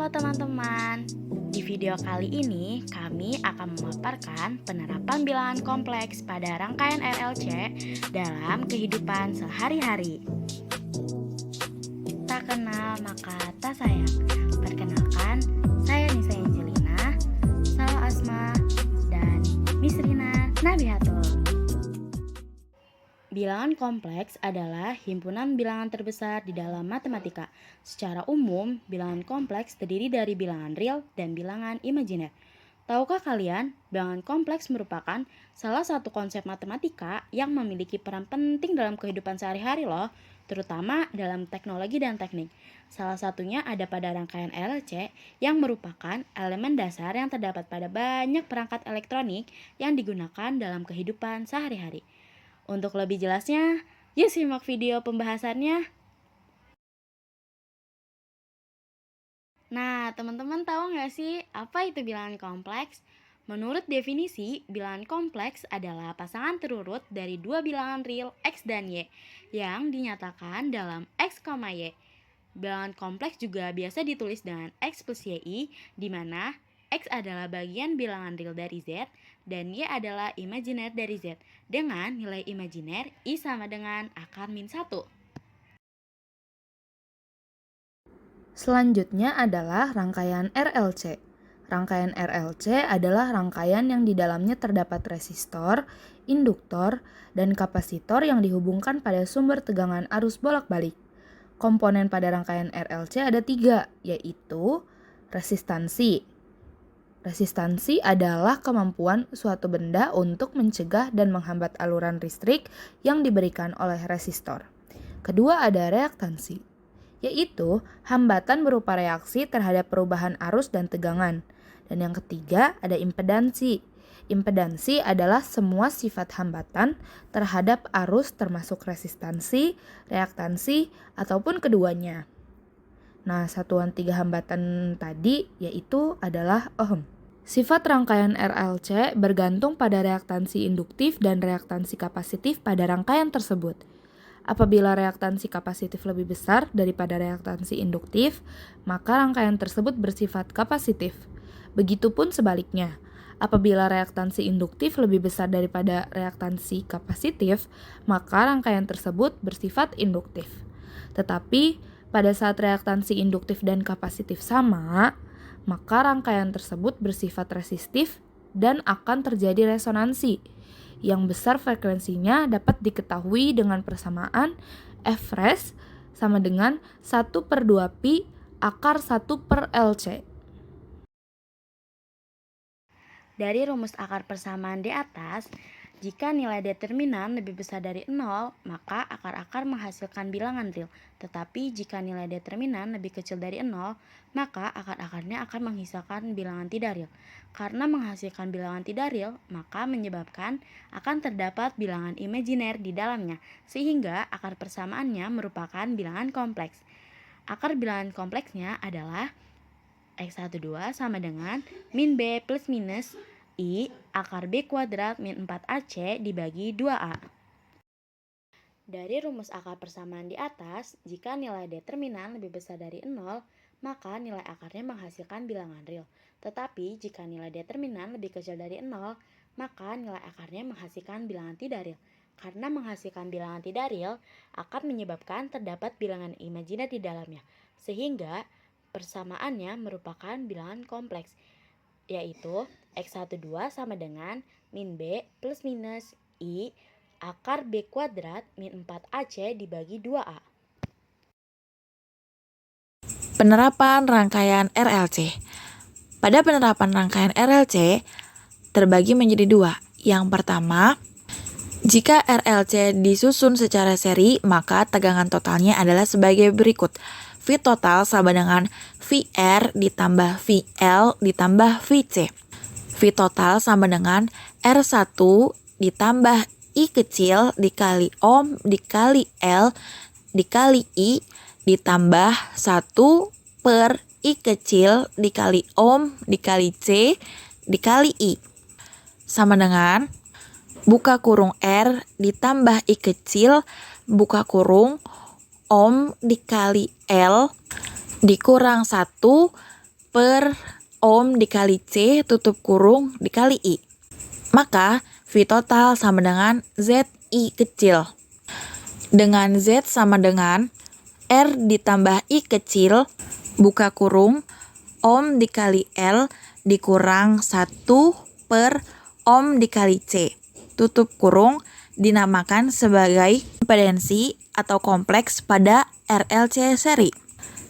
Halo teman-teman, di video kali ini kami akan memaparkan penerapan bilangan kompleks pada rangkaian RLC dalam kehidupan sehari-hari. Tak kenal maka tak sayang. Perkenalkan, saya Nisa Angelina, Sal Asma, dan Miss Rina Nabihatul. Bilangan kompleks adalah himpunan bilangan terbesar di dalam matematika. Secara umum, bilangan kompleks terdiri dari bilangan real dan bilangan imajiner. Tahukah kalian, bilangan kompleks merupakan salah satu konsep matematika yang memiliki peran penting dalam kehidupan sehari-hari loh, terutama dalam teknologi dan teknik. Salah satunya ada pada rangkaian RLC yang merupakan elemen dasar yang terdapat pada banyak perangkat elektronik yang digunakan dalam kehidupan sehari-hari. Untuk lebih jelasnya, yuk simak video pembahasannya. Nah, teman-teman tahu nggak sih apa itu bilangan kompleks? Menurut definisi, bilangan kompleks adalah pasangan terurut dari dua bilangan real X dan Y yang dinyatakan dalam X, Y. Bilangan kompleks juga biasa ditulis dengan X plus YI, di mana X adalah bagian bilangan real dari Z dan Y adalah imajiner dari Z. Dengan nilai imajiner I sama dengan akar min 1. Selanjutnya adalah rangkaian RLC. Rangkaian RLC adalah rangkaian yang di dalamnya terdapat resistor, induktor, dan kapasitor yang dihubungkan pada sumber tegangan arus bolak-balik. Komponen pada rangkaian RLC ada 3, yaitu resistansi. Resistansi adalah kemampuan suatu benda untuk mencegah dan menghambat aluran listrik yang diberikan oleh resistor. Kedua ada reaktansi, yaitu hambatan berupa reaksi terhadap perubahan arus dan tegangan. Dan yang ketiga ada impedansi. Impedansi adalah semua sifat hambatan terhadap arus termasuk resistansi, reaktansi, ataupun keduanya. Nah, satuan 3 hambatan tadi yaitu adalah ohm. Sifat rangkaian RLC bergantung pada reaktansi induktif dan reaktansi kapasitif pada rangkaian tersebut. Apabila reaktansi kapasitif lebih besar daripada reaktansi induktif, maka rangkaian tersebut bersifat kapasitif. Begitupun sebaliknya, apabila reaktansi induktif lebih besar daripada reaktansi kapasitif, maka rangkaian tersebut bersifat induktif. Tetapi, pada saat reaktansi induktif dan kapasitif sama, maka rangkaian tersebut bersifat resistif dan akan terjadi resonansi. Yang besar frekuensinya dapat diketahui dengan persamaan F-res sama dengan 1/2pi akar 1/LC. Dari rumus akar persamaan di atas, jika nilai determinan lebih besar dari 0, maka akar-akar menghasilkan bilangan real. Tetapi jika nilai determinan lebih kecil dari 0, maka akar-akarnya akan menghasilkan bilangan tidak real. Karena menghasilkan bilangan tidak real, maka menyebabkan akan terdapat bilangan imajiner di dalamnya, sehingga akar persamaannya merupakan bilangan kompleks. Akar bilangan kompleksnya adalah X12 sama dengan min B plus minus I akar B kuadrat min 4AC dibagi 2A. Dari rumus akar persamaan di atas, jika nilai determinan lebih besar dari 0, maka nilai akarnya menghasilkan bilangan real. Tetapi jika nilai determinan lebih kecil dari 0, maka nilai akarnya menghasilkan bilangan tidak real. Karena menghasilkan bilangan tidak real akan menyebabkan terdapat bilangan imajiner di dalamnya, sehingga persamaannya merupakan bilangan kompleks, yaitu X12 sama dengan min B plus minus I akar B kuadrat min 4AC dibagi 2A. Penerapan rangkaian RLC. Pada penerapan rangkaian RLC terbagi menjadi 2. Yang pertama, jika RLC disusun secara seri, maka tegangan totalnya adalah sebagai berikut. V total sama dengan VR ditambah VL ditambah VC. V total sama dengan R1 ditambah I kecil dikali ohm dikali L dikali I ditambah 1/I kecil dikali ohm dikali C dikali I. Sama dengan buka kurung R ditambah I kecil buka kurung ohm dikali L dikurang 1 per Ohm dikali C tutup kurung dikali I. Maka V total sama dengan ZI kecil. Dengan Z sama dengan R ditambah I kecil, buka kurung, Ohm dikali L dikurang 1 per Ohm dikali C, tutup kurung, dinamakan sebagai impedensi atau kompleks pada RLC seri.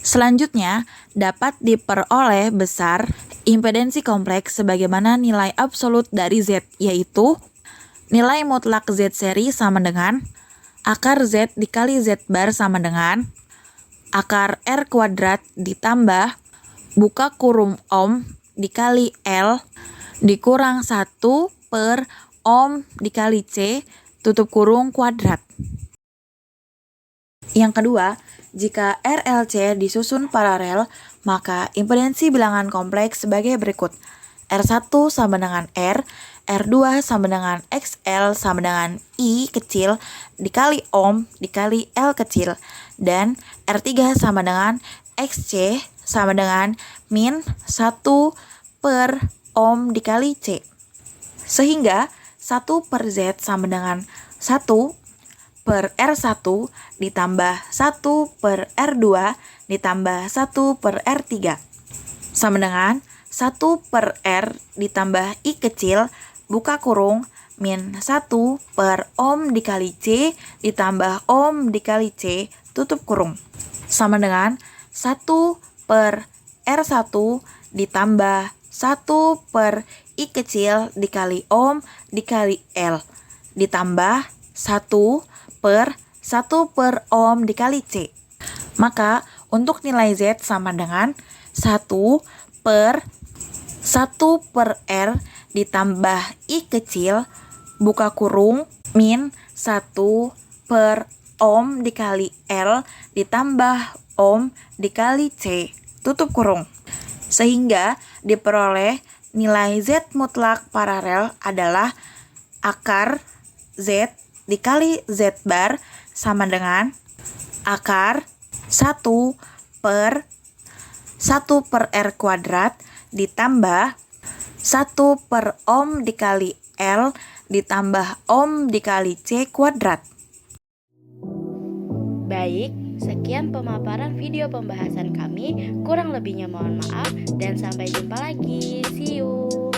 Selanjutnya, dapat diperoleh besar impedensi kompleks sebagaimana nilai absolut dari Z, yaitu nilai mutlak Z seri sama dengan akar Z dikali Z bar sama dengan akar R kuadrat ditambah buka kurung Ohm dikali L dikurang 1 per Ohm dikali C tutup kurung kuadrat. Yang kedua, jika RLC disusun paralel, maka impedensi bilangan kompleks sebagai berikut. R1 sama dengan R, R2 sama dengan XL sama dengan I kecil dikali Ohm dikali L kecil, dan R3 sama dengan XC sama dengan min 1 per Ohm dikali C. Sehingga 1 per Z sama dengan 1 per R1 ditambah 1 per R2 ditambah 1 per R3 sama dengan 1 per R ditambah I kecil buka kurung min 1 per Ohm dikali C ditambah Ohm dikali C tutup kurung sama dengan 1 per R1 ditambah 1 per I kecil dikali Ohm dikali L ditambah 1 per 1 per Ohm dikali C. Maka untuk nilai Z sama dengan 1 per 1 per R ditambah I kecil buka kurung min 1 per Ohm dikali L ditambah Ohm dikali C tutup kurung. Sehingga diperoleh nilai Z mutlak paralel adalah akar Z dikali Z bar sama dengan akar 1 per 1 per R kuadrat ditambah 1 per Ohm dikali L ditambah Ohm dikali C kuadrat. Baik, sekian pemaparan video pembahasan kami. Kurang lebihnya mohon maaf dan sampai jumpa lagi. See you.